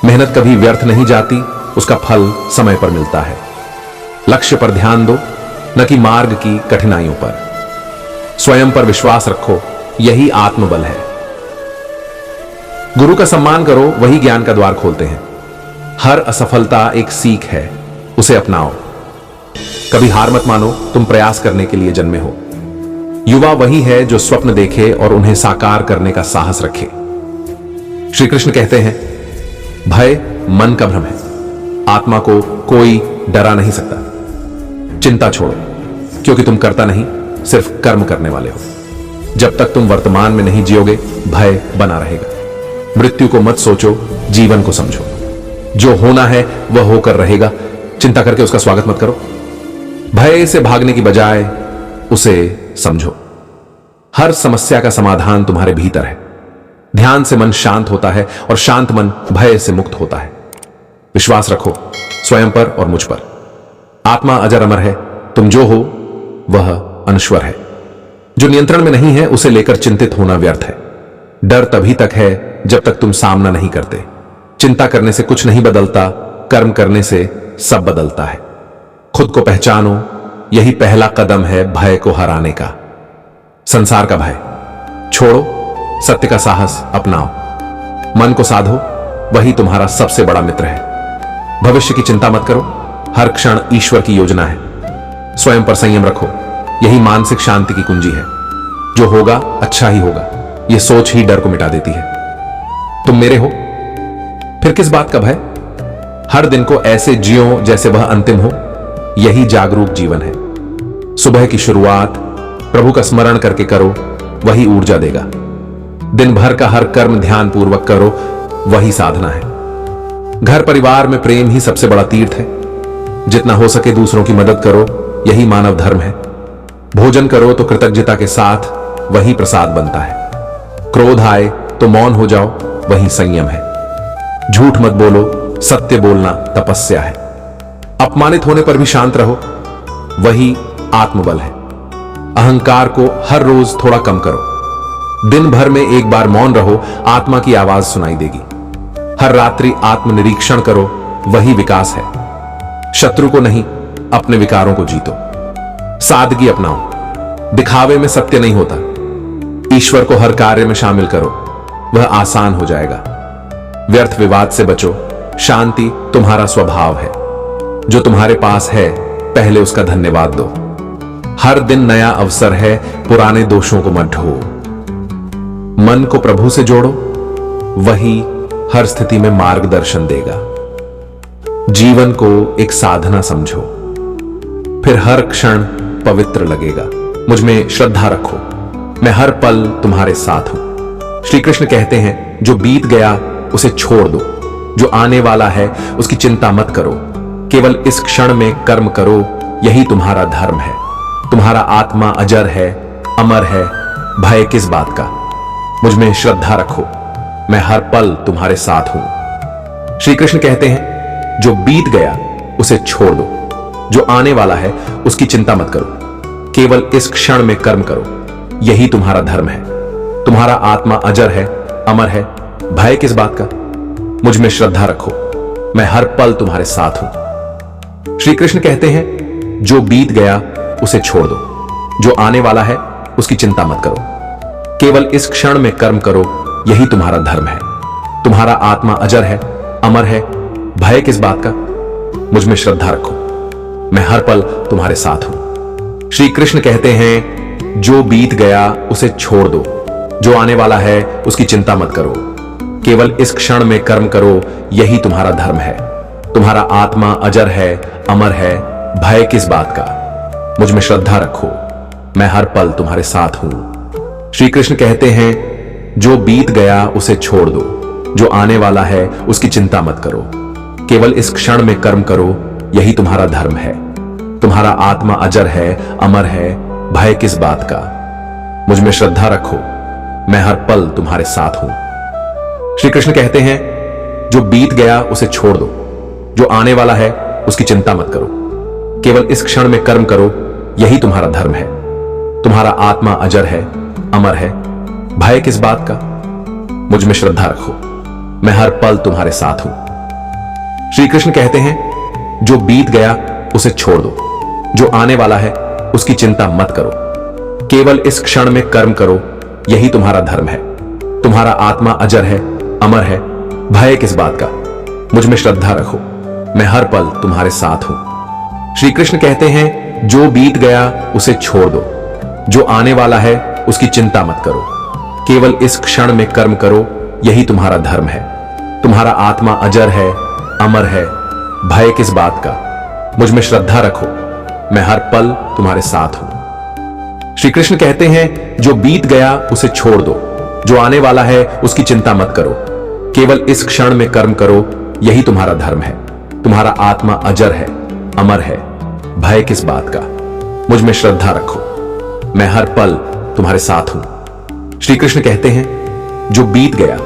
मेहनत कभी व्यर्थ नहीं जाती, उसका फल समय पर मिलता है। लक्ष्य पर ध्यान दो, न कि मार्ग की कठिनाइयों पर। स्वयं पर विश्वास रखो, यही आत्मबल है। गुरु का सम्मान करो, वही ज्ञान का द्वार खोलते हैं। हर असफलता एक सीख है, उसे अपनाओ। कभी हार मत मानो, तुम प्रयास करने के लिए जन्मे हो। युवा वही है जो स्वप्न देखे और उन्हें साकार करने का साहस रखे। श्री कृष्ण कहते हैं, भय मन का भ्रम है, आत्मा को कोई डरा नहीं सकता। चिंता छोड़ो, क्योंकि तुम करता नहीं, सिर्फ कर्म करने वाले हो। जब तक तुम वर्तमान में नहीं जियोगे, भय बना रहेगा। मृत्यु को मत सोचो, जीवन को समझो। जो होना है वह होकर रहेगा, चिंता करके उसका स्वागत मत करो। भय से भागने की बजाय उसे समझो। हर समस्या का समाधान तुम्हारे भीतर है। ध्यान से मन शांत होता है और शांत मन भय से मुक्त होता है। विश्वास रखो स्वयं पर और मुझ पर। आत्मा अजर अमर है, तुम जो हो वह अनश्वर है। जो नियंत्रण में नहीं है उसे लेकर चिंतित होना व्यर्थ है। डर तभी तक है जब तक तुम सामना नहीं करते। चिंता करने से कुछ नहीं बदलता, कर्म करने से सब बदलता है। खुद को पहचानो, यही पहला कदम है भय को हराने का। संसार का भय छोड़ो, सत्य का साहस अपनाओ। मन को साधो, वही तुम्हारा सबसे बड़ा मित्र है। भविष्य की चिंता मत करो, हर क्षण ईश्वर की योजना है। स्वयं पर संयम रखो, यही मानसिक शांति की कुंजी है। जो होगा अच्छा ही होगा, यह सोच ही डर को मिटा देती है। तुम मेरे हो, फिर किस बात का भय। हर दिन को ऐसे जियो जैसे वह अंतिम हो, यही जागरूक जीवन है। सुबह की शुरुआत प्रभु का स्मरण करके करो, वही ऊर्जा देगा। दिन भर का हर कर्म ध्यान पूर्वक करो, वही साधना है। घर परिवार में प्रेम ही सबसे बड़ा तीर्थ है। जितना हो सके दूसरों की मदद करो, यही मानव धर्म है। भोजन करो तो कृतज्ञता के साथ, वही प्रसाद बनता है। क्रोध आए तो मौन हो जाओ, वही संयम है। झूठ मत बोलो, सत्य बोलना तपस्या है। अपमानित होने पर भी शांत रहो, वही आत्मबल है। अहंकार को हर रोज थोड़ा कम करो। दिन भर में एक बार मौन रहो, आत्मा की आवाज सुनाई देगी। हर रात्रि आत्मनिरीक्षण करो, वही विकास है। शत्रु को नहीं, अपने विकारों को जीतो। सादगी अपनाओ, दिखावे में सत्य नहीं होता। ईश्वर को हर कार्य में शामिल करो, वह आसान हो जाएगा। व्यर्थ विवाद से बचो, शांति तुम्हारा स्वभाव है। जो तुम्हारे पास है, पहले उसका धन्यवाद दो। हर दिन नया अवसर है, पुराने दोषों को मत ढो। मन को प्रभु से जोड़ो, वही हर स्थिति में मार्गदर्शन देगा। जीवन को एक साधना समझो, फिर हर क्षण पवित्र लगेगा। मुझ में श्रद्धा रखो, मैं हर पल तुम्हारे साथ हूं। श्री कृष्ण कहते हैं, जो बीत गया उसे छोड़ दो, जो आने वाला है उसकी चिंता मत करो। केवल इस क्षण में कर्म करो, यही तुम्हारा धर्म है। तुम्हारा आत्मा अजर है, अमर है, भय किस बात का। मुझ में श्रद्धा रखो, मैं हर पल तुम्हारे साथ हूं। श्री कृष्ण कहते हैं, जो बीत गया उसे छोड़ दो, जो आने वाला है उसकी चिंता मत करो। केवल इस क्षण में कर्म करो, यही तुम्हारा धर्म है। तुम्हारा आत्मा अजर है, अमर है, भय किस बात का। मुझ में श्रद्धा रखो, मैं हर पल तुम्हारे साथ हूं। श्री कृष्ण कहते हैं, जो बीत गया उसे छोड़ दो, जो आने वाला है उसकी चिंता मत करो। केवल इस क्षण में कर्म करो, यही तुम्हारा धर्म है। तुम्हारा आत्मा अजर है, अमर है, भय किस बात का। मुझ में श्रद्धा रखो, मैं हर पल तुम्हारे साथ हूं। श्री कृष्ण कहते हैं, जो बीत गया उसे छोड़ दो, जो आने वाला है उसकी चिंता मत करो, केवल इस क्षण में कर्म करो, यही तुम्हारा धर्म है। तुम्हारा आत्मा अजर है, अमर है, भय किस बात का। मुझ में श्रद्धा रखो, मैं हर पल तुम्हारे साथ हूं। श्री कृष्ण कहते हैं, जो बीत गया उसे छोड़ दो, जो आने वाला है उसकी चिंता मत करो, केवल इस क्षण में कर्म करो, यही तुम्हारा धर्म है। तुम्हारा आत्मा अजर है, अमर है, भय किस बात का। मुझ में श्रद्धा रखो, मैं हर पल तुम्हारे साथ हूं। श्री कृष्ण कहते हैं, जो बीत गया उसे छोड़ दो, जो आने वाला है उसकी चिंता मत करो, केवल इस क्षण में कर्म करो, यही तुम्हारा धर्म है। तुम्हारा आत्मा अजर है, अमर है, भय किस बात का। मुझ में श्रद्धा रखो, मैं हर पल तुम्हारे साथ हूं। श्री कृष्ण कहते हैं, जो बीत गया उसे छोड़ दो, जो आने वाला है उसकी चिंता मत करो, केवल इस क्षण में कर्म करो, यही तुम्हारा धर्म है। तुम्हारा आत्मा अजर है, अमर है, भय किस बात का। मुझ में श्रद्धा रखो, मैं हर पल तुम्हारे साथ हूं। श्री कृष्ण कहते हैं, जो बीत गया उसे छोड़ दो, जो आने वाला है उसकी चिंता मत करो, केवल इस क्षण में कर्म करो, यही तुम्हारा धर्म है। तुम्हारा आत्मा अजर है, अमर है, भय किस बात का। मुझ में श्रद्धा रखो, मैं हर पल तुम्हारे साथ हूं। श्री कृष्ण कहते हैं, जो बीत गया उसे छोड़ दो, जो आने वाला है उसकी चिंता मत करो, केवल इस क्षण में कर्म करो, यही तुम्हारा धर्म है। तुम्हारा आत्मा अजर है, अमर है, भय किस बात का। मुझ में श्रद्धा रखो, मैं हर पल तुम्हारे साथ हूं। श्री कृष्ण कहते हैं, जो बीत गया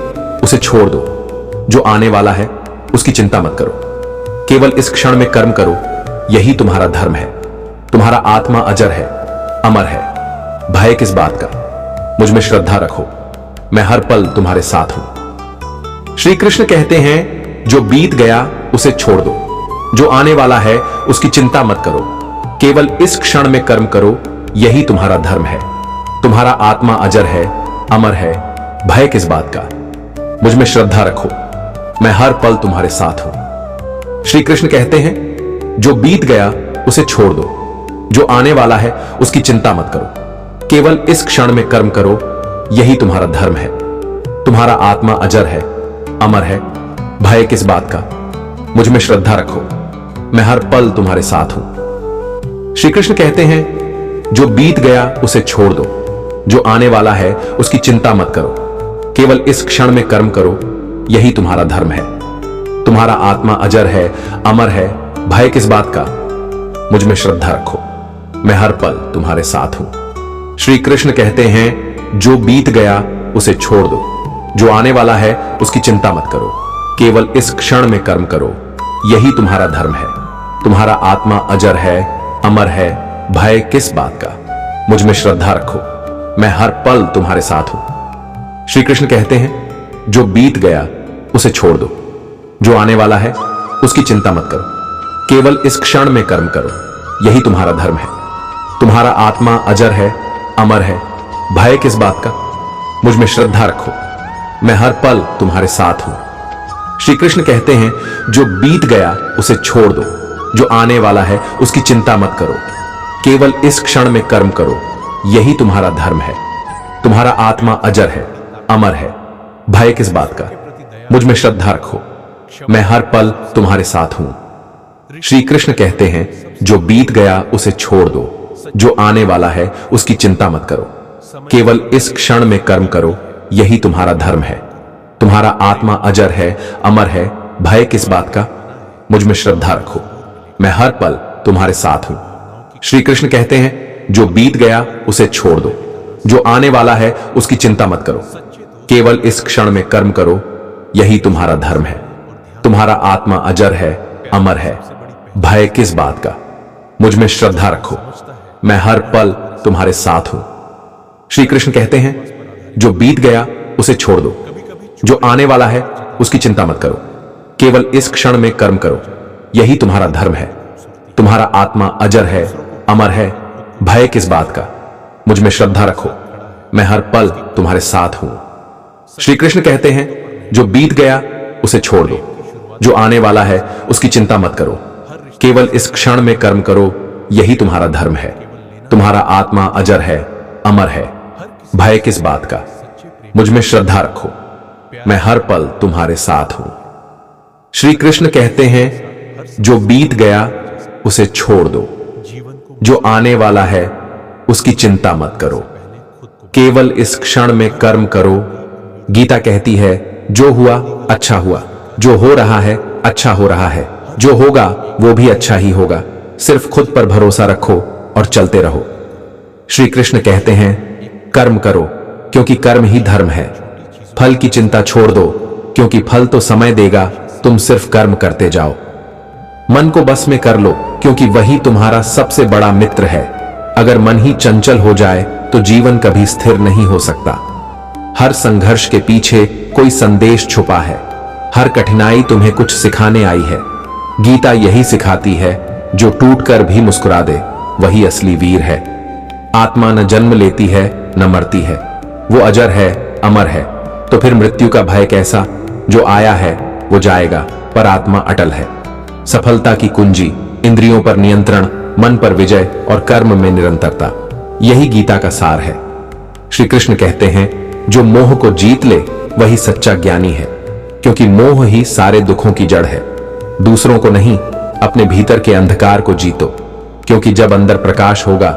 उसे छोड़ दो, जो आने वाला है उसकी चिंता मत करो, केवल इस क्षण में कर्म करो, यही तुम्हारा धर्म है। तुम्हारा आत्मा अजर है, अमर है, भय किस बात का। मुझ में श्रद्धा रखो, मैं हर पल तुम्हारे साथ हूं। श्री कृष्ण कहते हैं, जो बीत गया उसे छोड़ दो, जो आने वाला है उसकी चिंता मत करो, केवल इस क्षण में कर्म करो, यही तुम्हारा धर्म है। तुम्हारा आत्मा अजर है, अमर है, भय किस बात का। मुझ में श्रद्धा रखो, मैं हर पल तुम्हारे साथ हूं। श्री कृष्ण कहते हैं, जो बीत गया उसे छोड़ दो, जो आने वाला है उसकी चिंता मत करो, केवल इस क्षण में कर्म करो, यही तुम्हारा धर्म है। तुम्हारा आत्मा अजर है, अमर है, भय किस बात का। मुझ में श्रद्धा रखो, मैं हर पल तुम्हारे साथ हूं। श्री कृष्ण कहते हैं, जो बीत गया उसे छोड़ दो, जो आने वाला है उसकी चिंता मत करो, केवल इस क्षण में कर्म करो, यही तुम्हारा धर्म है। तुम्हारा आत्मा अजर है, अमर है, भय किस बात का। मुझ में श्रद्धा रखो, मैं हर पल तुम्हारे साथ हूं। श्री कृष्ण कहते हैं, जो बीत गया उसे छोड़ दो, जो आने वाला है उसकी चिंता मत करो, केवल इस क्षण में कर्म करो, यही तुम्हारा धर्म है। तुम्हारा आत्मा अजर है, अमर है, भय किस बात का। मुझ में श्रद्धा रखो, मैं हर पल तुम्हारे साथ हूं। श्री कृष्ण कहते हैं, जो बीत गया उसे छोड़ दो, जो आने वाला है उसकी चिंता मत करो, केवल इस क्षण में कर्म करो, यही तुम्हारा धर्म है। तुम्हारा आत्मा अजर है, अमर है, भय किस बात का। मुझ में श्रद्धा रखो, मैं हर पल तुम्हारे साथ हूं। श्री कृष्ण कहते हैं, जो बीत गया उसे छोड़ दो, जो आने वाला है उसकी चिंता मत करो, केवल इस क्षण में कर्म करो, यही तुम्हारा धर्म है। तुम्हारा आत्मा अजर है, अमर है, भय किस बात का। मुझ में श्रद्धा रखो, मैं हर पल तुम्हारे साथ हूं। श्री कृष्ण कहते हैं, जो बीत गया उसे छोड़ दो, जो आने वाला है उसकी चिंता मत करो, केवल इस क्षण में कर्म करो, यही तुम्हारा धर्म है। तुम्हारा आत्मा अजर है, अमर है, भय किस बात का। मुझ में श्रद्धा रखो, मैं हर पल तुम्हारे साथ हूं। श्री कृष्ण कहते हैं, जो बीत गया उसे छोड़ दो, जो आने वाला है उसकी चिंता मत करो, केवल इस क्षण में कर्म करो, यही तुम्हारा धर्म है। तुम्हारा आत्मा अजर है, अमर है, भय किस बात का। मुझ में श्रद्धा रखो, मैं हर पल तुम्हारे साथ हूं। श्री कृष्ण कहते हैं, जो बीत गया उसे छोड़ दो, जो आने वाला है उसकी चिंता मत करो, केवल इस क्षण में कर्म करो, यही तुम्हारा धर्म है। तुम्हारा आत्मा अजर है, अमर है, भय किस बात का। मुझ में श्रद्धा रखो, मैं हर पल तुम्हारे साथ हूं। श्री कृष्ण कहते हैं, जो बीत गया उसे छोड़ दो, जो आने वाला है उसकी चिंता मत करो, केवल इस क्षण में कर्म करो, यही तुम्हारा धर्म है। तुम्हारा आत्मा अजर है, अमर है। भय किस बात का, मुझ में श्रद्धा रखो, मैं हर पल तुम्हारे साथ हूं। श्री कृष्ण कहते हैं, जो बीत गया उसे छोड़ दो, जो आने वाला है उसकी चिंता मत करो, केवल इस क्षण में कर्म करो। गीता कहती है, जो हुआ अच्छा हुआ, जो हो रहा है अच्छा हो रहा है, जो होगा वो भी अच्छा ही होगा। सिर्फ खुद पर भरोसा रखो और चलते रहो। श्री कृष्ण कहते हैं, कर्म करो क्योंकि कर्म ही धर्म है। फल की चिंता छोड़ दो क्योंकि फल तो समय देगा, तुम सिर्फ कर्म करते जाओ। मन को बस में कर लो क्योंकि वही तुम्हारा सबसे बड़ा मित्र है। अगर मन ही चंचल हो जाए तो जीवन कभी स्थिर नहीं हो सकता। हर संघर्ष के पीछे कोई संदेश छुपा है, हर कठिनाई तुम्हें कुछ सिखाने आई है। गीता यही सिखाती है, जो टूटकर भी मुस्कुरा दे वही असली वीर है। आत्मा न जन्म लेती है न मरती है, वो अजर है, अमर है। तो फिर मृत्यु का भय कैसा? जो आया है वो जाएगा, पर आत्मा अटल है। सफलता की कुंजी इंद्रियों पर नियंत्रण, मन पर विजय और कर्म में निरंतरता, यही गीता का सार है। श्री कृष्ण कहते हैं, जो मोह को जीत ले वही सच्चा ज्ञानी है, क्योंकि मोह ही सारे दुखों की जड़ है। दूसरों को नहीं, अपने भीतर के अंधकार को जीतो, क्योंकि जब अंदर प्रकाश होगा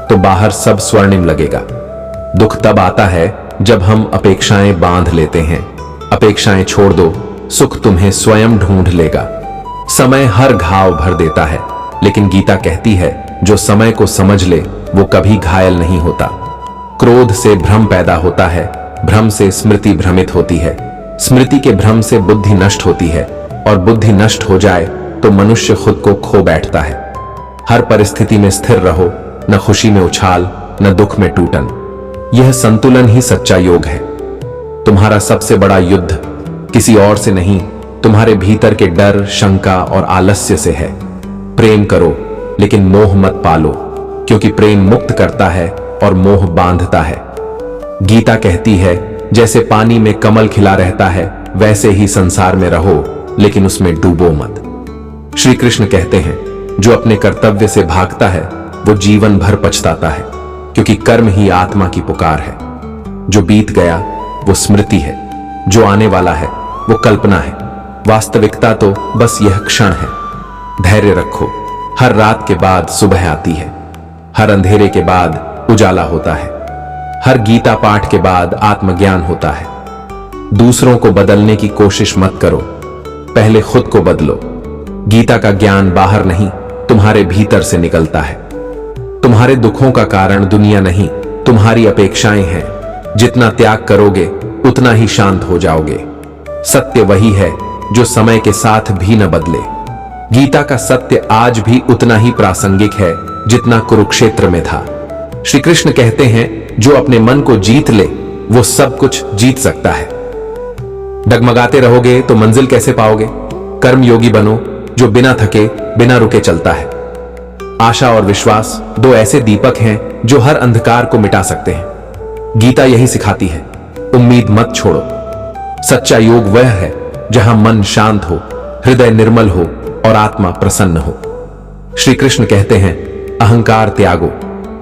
तो बाहर सब स्वर्णिम लगेगा। दुख तब आता है जब हम अपेक्षाएं बांध लेते हैं। अपेक्षाएं छोड़ दो, सुख तुम्हें स्वयं ढूंढ लेगा। समय हर घाव भर देता है, लेकिन गीता कहती है, जो समय को समझ ले वो कभी घायल नहीं होता। क्रोध से भ्रम पैदा होता है, भ्रम से स्मृति भ्रमित होती है, स्मृति के भ्रम से बुद्धि नष्ट होती है, और बुद्धि नष्ट हो जाए तो मनुष्य खुद को खो बैठता है। हर परिस्थिति में स्थिर रहो, न खुशी में उछाल, न दुख में टूटन। यह संतुलन ही सच्चा योग है। तुम्हारा सबसे बड़ा युद्ध किसी और से नहीं, तुम्हारे भीतर के डर, शंका और आलस्य से है। प्रेम करो लेकिन मोह मत पालो, क्योंकि प्रेम मुक्त करता है और मोह बांधता है। गीता कहती है, जैसे पानी में कमल खिला रहता है वैसे ही संसार में रहो, लेकिन उसमें डूबो मत। श्री कृष्ण कहते हैं, जो अपने कर्तव्य से भागता है वो जीवन भर पछताता है, क्योंकि कर्म ही आत्मा की पुकार है। जो बीत गया वो स्मृति है, जो आने वाला है वो कल्पना है, वास्तविकता तो बस यह क्षण है। धैर्य रखो, हर रात के बाद सुबह आती है, हर अंधेरे के बाद उजाला होता है, हर गीता पाठ के बाद आत्मज्ञान होता है। दूसरों को बदलने की कोशिश मत करो, पहले खुद को बदलो। गीता का ज्ञान बाहर नहीं, तुम्हारे भीतर से निकलता है। तुम्हारे दुखों का कारण दुनिया नहीं, तुम्हारी अपेक्षाएं हैं। जितना त्याग करोगे उतना ही शांत हो जाओगे। सत्य वही है जो समय के साथ भी न बदले। गीता का सत्य आज भी उतना ही प्रासंगिक है जितना कुरुक्षेत्र में था। श्री कृष्ण कहते हैं, जो अपने मन को जीत ले वो सब कुछ जीत सकता है। डगमगाते रहोगे तो मंजिल कैसे पाओगे? कर्म योगी बनो जो बिना थके, बिना रुके चलता है। आशा और विश्वास दो ऐसे दीपक हैं जो हर अंधकार को मिटा सकते हैं। गीता यही सिखाती है, उम्मीद मत छोड़ो। सच्चा योग वह है जहां मन शांत हो, हृदय निर्मल हो और आत्मा प्रसन्न हो। श्री कृष्ण कहते हैं, अहंकार त्यागो,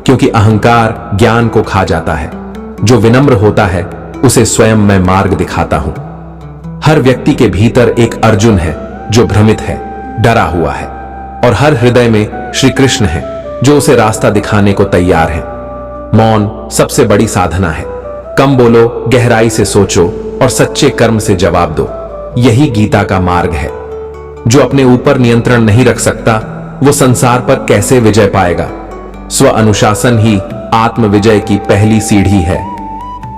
क्योंकि अहंकार ज्ञान को खा जाता है। जो विनम्र होता है उसे स्वयं मैं मार्ग दिखाता हूं। हर व्यक्ति के भीतर एक अर्जुन है जो भ्रमित है, डरा हुआ है, और हर हृदय में श्री कृष्ण है जो उसे रास्ता दिखाने को तैयार है। मौन सबसे बड़ी साधना है। कम बोलो, गहराई से सोचो और सच्चे कर्म से जवाब दो। यही गीता का मार्ग है। जो अपने ऊपर नियंत्रण नहीं रख सकता वो संसार पर कैसे विजय पाएगा? स्व अनुशासन ही आत्म विजय की पहली सीढ़ी है।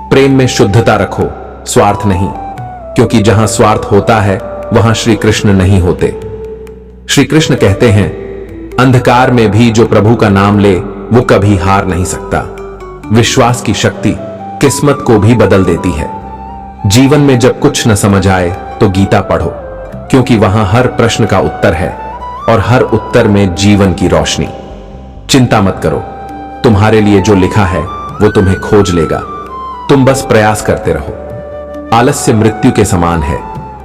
प्रेम में शुद्धता रखो, स्वार्थ नहीं, क्योंकि जहां स्वार्थ होता है वहां श्री कृष्ण नहीं होते। श्री कृष्ण कहते हैं, अंधकार में भी जो प्रभु का नाम ले वो कभी हार नहीं सकता। विश्वास की शक्ति किस्मत को भी बदल देती है। जीवन में जब कुछ न समझ आए तो गीता पढ़ो, क्योंकि वहां हर प्रश्न का उत्तर है और हर उत्तर में जीवन की रोशनी। चिंता मत करो, तुम्हारे लिए जो लिखा है वो तुम्हें खोज लेगा। तुम बस प्रयास करते रहो। आलस्य मृत्यु के समान है,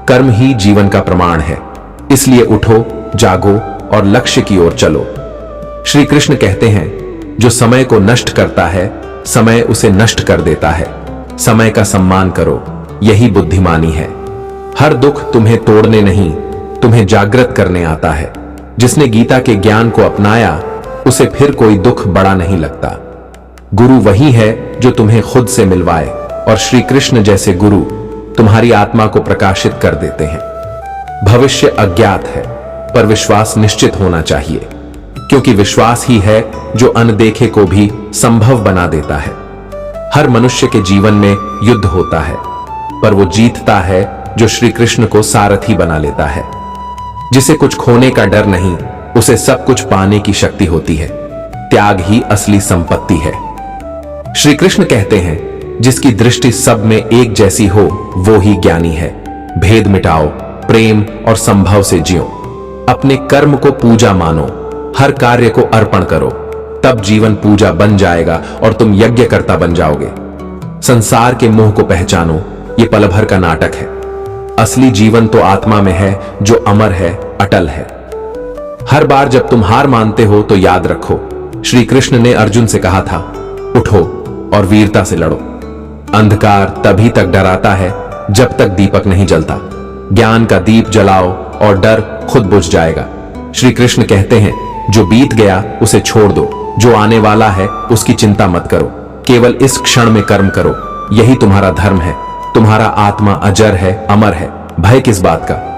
कर्म ही जीवन का प्रमाण है। इसलिए उठो, जागो और लक्ष्य की ओर चलो। श्री कृष्ण कहते हैं, जो समय को नष्ट करता है समय उसे नष्ट कर देता है। समय का सम्मान करो, यही बुद्धिमानी है। हर दुख तुम्हें तोड़ने नहीं, तुम्हें जागृत करने आता है। जिसने गीता के ज्ञान को अपनाया, उसे फिर कोई दुख बड़ा नहीं लगता। गुरु वही है जो तुम्हें खुद से मिलवाए, और श्री कृष्ण जैसे गुरु तुम्हारी आत्मा को प्रकाशित कर देते हैं। भविष्य अज्ञात है, पर विश्वास निश्चित होना चाहिए, क्योंकि विश्वास ही है जो अनदेखे को भी संभव बना देता है। हर मनुष्य के जीवन में युद्ध होता है, पर वो जीतता है जो श्री कृष्ण को सारथी बना लेता है। जिसे कुछ खोने का डर नहीं, उसे सब कुछ पाने की शक्ति होती है। त्याग ही असली संपत्ति है। श्री कृष्ण कहते हैं, जिसकी दृष्टि सब में एक जैसी हो, वो ही ज्ञानी है। भेद मिटाओ, प्रेम और संभव से जियो। अपने कर्म को पूजा मानो, हर कार्य को अर्पण करो, तब जीवन पूजा बन जाएगा और तुम यज्ञकर्ता बन जाओगे। संसार के मोह को पहचानो, ये पल भर का नाटक है। असली जीवन तो आत्मा में है, जो अमर है, अटल है। हर बार जब तुम हार मानते हो तो याद रखो, श्री कृष्ण ने अर्जुन से कहा था, उठो और वीरता से लड़ो। अंधकार तभी तक डराता है जब तक दीपक नहीं जलता। ज्ञान का दीप जलाओ और डर खुद बुझ जाएगा। श्री कृष्ण कहते हैं, जो बीत गया उसे छोड़ दो, जो आने वाला है उसकी चिंता मत करो। केवल इस क्षण में कर्म करो, यही तुम्हारा धर्म है। तुम्हारा आत्मा अजर है, अमर है। भय किस बात का?